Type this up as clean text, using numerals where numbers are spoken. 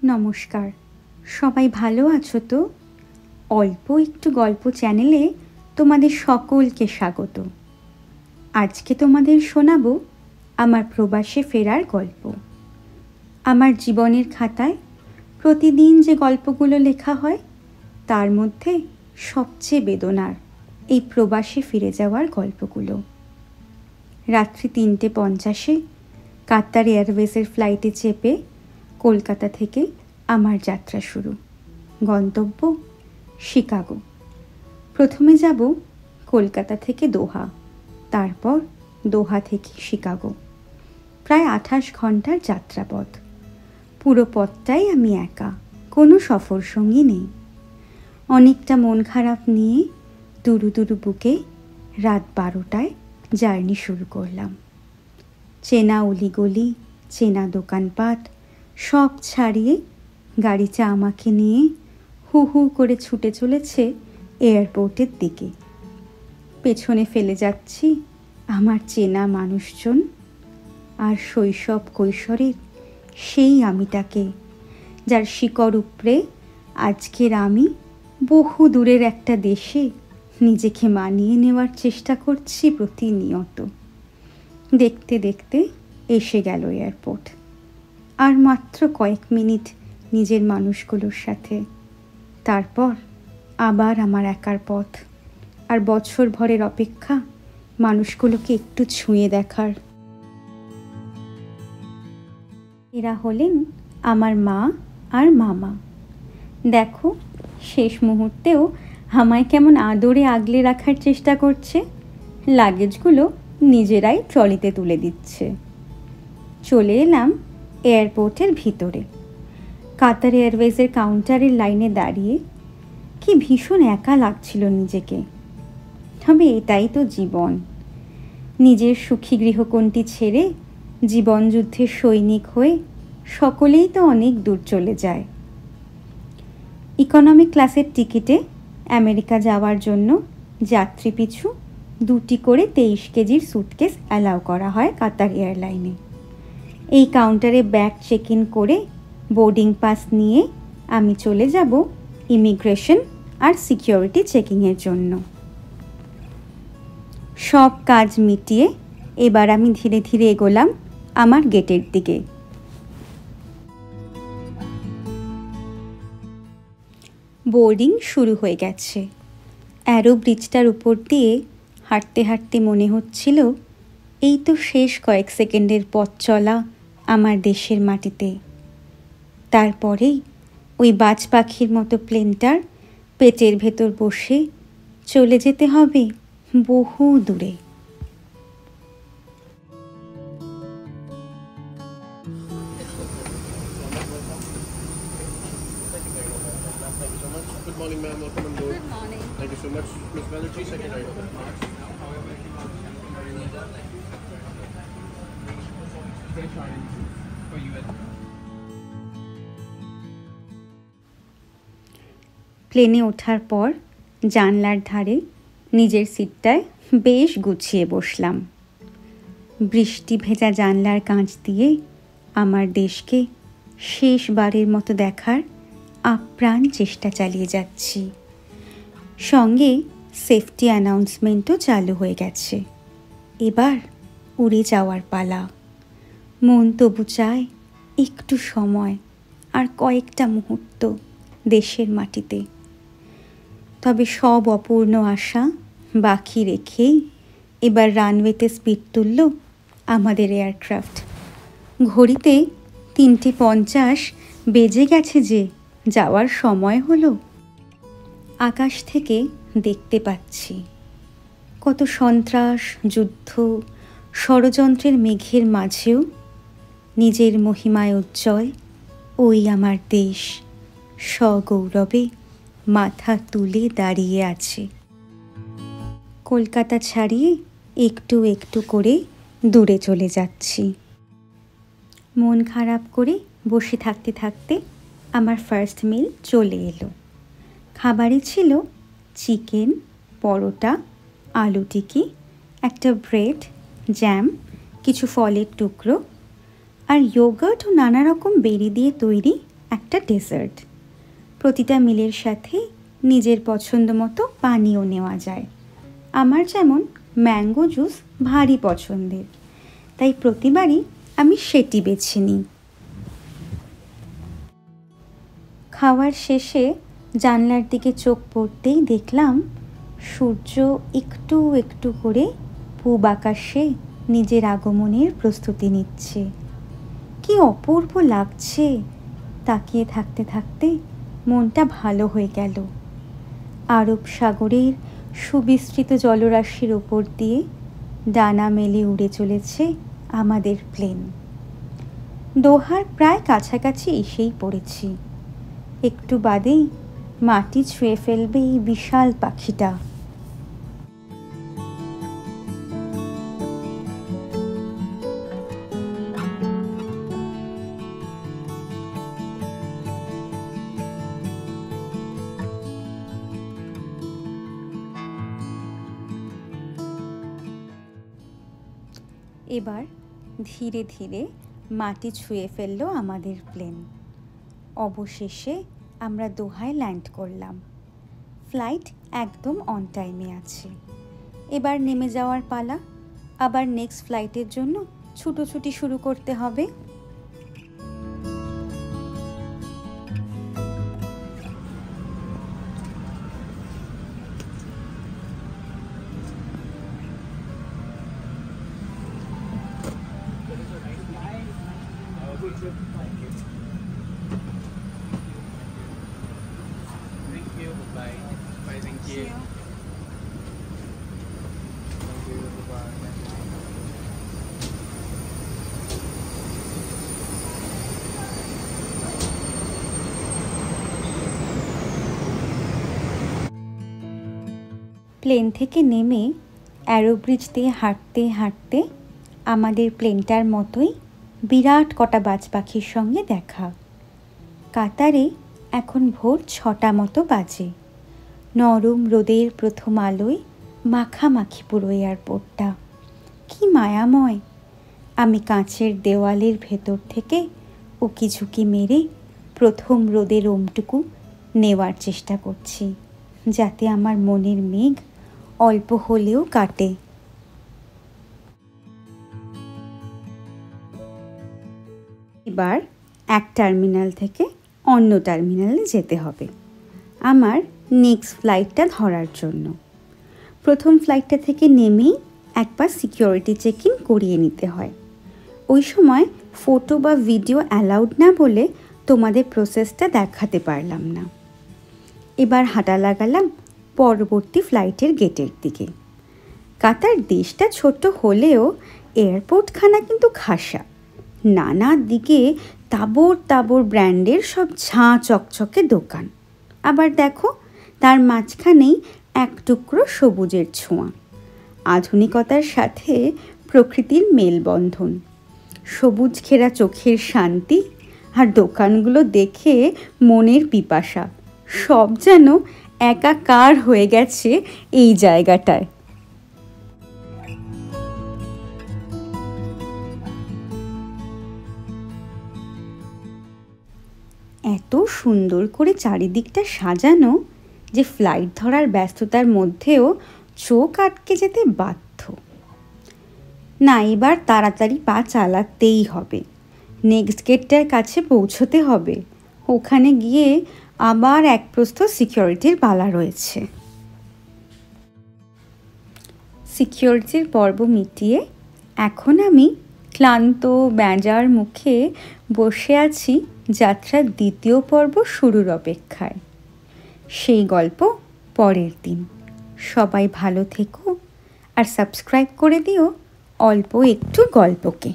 নমস্কার, সবাই ভালো আছো তো? অল্প একটু গল্প চ্যানেলে তোমাদের সকলকে স্বাগত। আজকে তোমাদের শোনাবো আমার প্রবাসে ফেরার গল্প। আমার জীবনের খাতায় প্রতিদিন যে গল্পগুলো লেখা হয় তার মধ্যে সবচেয়ে বেদনার এই প্রবাসে ফিরে যাওয়ার গল্পগুলো। রাত্রি 3:50 কাতার এয়ারওয়েজের ফ্লাইটে চেপে কলকাতা থেকে আমার যাত্রা শুরু। গন্তব্য শিকাগো। প্রথমে যাব কলকাতা থেকে দোহা, তারপর দোহা থেকে শিকাগো। প্রায় 28 ঘন্টার যাত্রাপথ। পুরো পথটাই আমি একা, কোনো সফর সঙ্গী নেই। অনেকটা মন খারাপ নিয়ে দুরু দুরু বুকে রাত 12টায় জার্নি শুরু করলাম। চেনা অলিগলি, চেনা দোকানপাট সব ছাড়িয়ে গাড়িটা আমাকে নিয়ে হু হু করে ছুটে চলেছে এয়ারপোর্টের দিকে। পেছনে ফেলে যাচ্ছি আমার চেনা মানুষজন আর শৈশব কৈশোরের সেই আমিটাকে, যার শিকড় উপড়ে আজকের আমি বহু দূরের একটা দেশে নিজেকে মানিয়ে নেওয়ার চেষ্টা করছি প্রতিনিয়ত। দেখতে দেখতে এসে গেল এয়ারপোর্ট। আর মাত্র কয়েক মিনিট নিজের মানুষগুলোর সাথে, তারপর আবার আমার একার পথ। আর বছর ভরের অপেক্ষা মানুষগুলোকে একটু ছুঁয়ে দেখার। এরা হলেন আমার মা আর মামা। দেখো, শেষ মুহূর্তেও আমায় কেমন আদরে আগলে রাখার চেষ্টা করছে। লাগেজগুলো নিজেরাই ট্রলিতে তুলে দিচ্ছে। চলে এলাম এয়ারপোর্টের ভিতরে। কাতার এয়ারওয়েজের কাউন্টারের লাইনে দাঁড়িয়ে কি ভীষণ একা লাগছিল নিজেকে। তবে এটাই তো জীবন। নিজের সুখী গৃহকোণটি ছেড়ে জীবনযুদ্ধের সৈনিক হয়ে সকলেই তো অনেক দূর চলে যায়। ইকোনমি ক্লাসের টিকিটে আমেরিকা যাওয়ার জন্য যাত্রী পিছু 2টি করে 23 কেজির সুটকেস অ্যালাউ করা হয় কাতার এয়ারলাইনে। এই কাউন্টারে ব্যাগ চেক ইন করে বোর্ডিং পাস নিয়ে আমি চলে যাব ইমিগ্রেশন আর সিকিউরিটি চেকিংয়ের জন্য। সব কাজ মিটিয়ে এবার আমি ধীরে ধীরে এগোলাম আমার গেটের দিকে। বোর্ডিং শুরু হয়ে গেছে। অ্যারো ব্রিজটার উপর দিয়ে হাঁটতে হাঁটতে মনে হচ্ছিল এই তো শেষ কয়েক সেকেন্ডের পথ চলা আমার দেশের মাটিতে। তারপরেই ওই বাজ পাখির মতো প্লেনটার পেটের ভেতর বসে চলে যেতে হবে বহু দূরে। Good morning, ma'am. Welcome on board. Good morning. Thank you so much, Miss Banerjee. Secretary. প্লেনে ওঠার পর জানলার ধারে নিজের সিটটায় বেশ গুছিয়ে বসলাম। বৃষ্টি ভেজা জানলার কাঁচ দিয়ে আমার দেশকে শেষবারের মতো দেখার আপ্রাণ চেষ্টা চালিয়ে যাচ্ছি। সঙ্গে সেফটি অ্যানাউন্সমেন্টও চালু হয়ে গেছে। এবার উড়ে যাওয়ার পালা। মন তবু চায় একটু সময় আর কয়েকটা মুহূর্ত দেশের মাটিতে। তবে সব অপূর্ণ আশা বাকি রেখেই এবার রানওয়েতে স্পিড তুলল আমাদের এয়ারক্রাফট। ঘড়িতে 3:50 বেজে গেছে যে যাওয়ার সময় হলো। আকাশ থেকে দেখতে পাচ্ছি কত সন্ত্রাস, যুদ্ধ, ষড়যন্ত্রের মেঘের মাঝেও নিজের মহিমায় উজ্জ্বল ওই আমার দেশ সগৌরবে মাথা তুলে দাঁড়িয়ে আছে। কলকাতা ছাড়িয়ে একটু একটু করে দূরে চলে যাচ্ছি। মন খারাপ করে বসে থাকতে থাকতে আমার ফার্স্ট মিল চলে এলো। খাবারে ছিল চিকেন, পরোটা, আলু টিকি, একটা ব্রেড, জ্যাম, কিছু ফলের টুকরো আর ইয়োগার্ট ও নানা রকম বেরি দিয়ে তৈরি একটা ডেজার্ট। প্রতিটা মিলের সাথে নিজের পছন্দ মতো পানীয় নেওয়া যায়। আমার যেমন ম্যাঙ্গো জুস ভারী পছন্দের, তাই প্রতিবারই আমি সেটি বেছে নিই। খাওয়ার শেষে জানলার দিকে চোখ পড়তেই দেখলাম সূর্য একটু একটু করে পূব আকাশে নিজের আগমনের প্রস্তুতি নিচ্ছে। কি অপূর্ব লাগছে! তাকিয়ে থাকতে থাকতে মনটা ভালো হয়ে গেল। আরব সাগরের সুবিস্তৃত জলরাশির ওপর দিয়ে ডানা মেলে উড়ে চলেছে আমাদের প্লেন। দোহার প্রায় কাছাকাছি এসেই পড়েছি। একটু বাদেই মাটি ছুঁয়ে ফেলবে এই বিশাল পাখিটা। এবার ধীরে ধীরে মাটি ছুঁয়ে ফেললো আমাদের প্লেন। অবশেষে আমরা দোহায় ল্যান্ড করলাম। ফ্লাইট একদম অন টাইমে আছে। এবার নেমে যাওয়ার পালা। আবার নেক্সট ফ্লাইটের জন্য ছুটোছুটি শুরু করতে হবে। Thank you. Bye. Bye. Thank you. Thank you. Bye. Plane থেকে নেমে অ্যারোব্রিজ দিয়ে হাঁটতে হাঁটতে আমাদের প্লেনটার মতোই বিরাট কটা বাজ পাখির সঙ্গে দেখা। কাতারে এখন ভোর 6টা মতো বাজে। নরম রোদের প্রথম আলোয় মাখামাখি পুরো এয়ারপোর্টটা। কি মায়াময়! আমি কাঁচের দেওয়ালের ভেতর থেকে উকিঝুঁকি মেরে প্রথম রোদের ওমটুকু নেওয়ার চেষ্টা করছি, যাতে আমার মনের মেঘ অল্প হলেও কাটে। এবার এক টার্মিনাল থেকে অন্য টার্মিনালে যেতে হবে আমার নেক্সট ফ্লাইটটা ধরার জন্য। প্রথম ফ্লাইটটা থেকে নেমেই একবার সিকিউরিটি চেক ইন করিয়ে নিতে হয়। ওই সময় ফটো বা ভিডিও অ্যালাউড না বলে তোমাদের প্রসেসটা দেখাতে পারলাম না। এবার হাঁটা লাগালাম পরবর্তী ফ্লাইটের গেটের দিকে। কাতার দেশটা ছোট হলেও এয়ারপোর্টখানা কিন্তু খাসা। নানা দিকে তাবড় তাবড় ব্র্যান্ডের সব ঝাঁ চকচকে দোকান। আবার দেখো তার মাঝখানেই এক টুকরো সবুজের ছোঁয়া। আধুনিকতার সাথে প্রকৃতির মেলবন্ধন, সবুজ ঘেরা চোখের শান্তি আর দোকানগুলো দেখে মনের পিপাসা, সব যেন একাকার হয়ে গেছে এই জায়গাটায়। এত সুন্দর করে চারিদিকটা সাজানো যে ফ্লাইট ধরার ব্যস্ততার মধ্যেও চোখ আটকে যেতে বাধ্য। না, এবার তাড়াতাড়ি পা চালাতেই হবে। নেক্সট গেটটার কাছে পৌঁছতে হবে। ওখানে গিয়ে আবার এক প্রস্থ সিকিউরিটির পালা রয়েছে। সিকিউরিটির পর্ব মিটিয়ে এখন আমি ক্লান্ত বেজার মুখে বসে আছি যাত্রার দ্বিতীয় পর্ব শুরুর অপেক্ষায়। সেই গল্প পরের দিন। সবাই ভালো থেকো আর সাবস্ক্রাইব করে দিও অল্প একটু গল্পকে।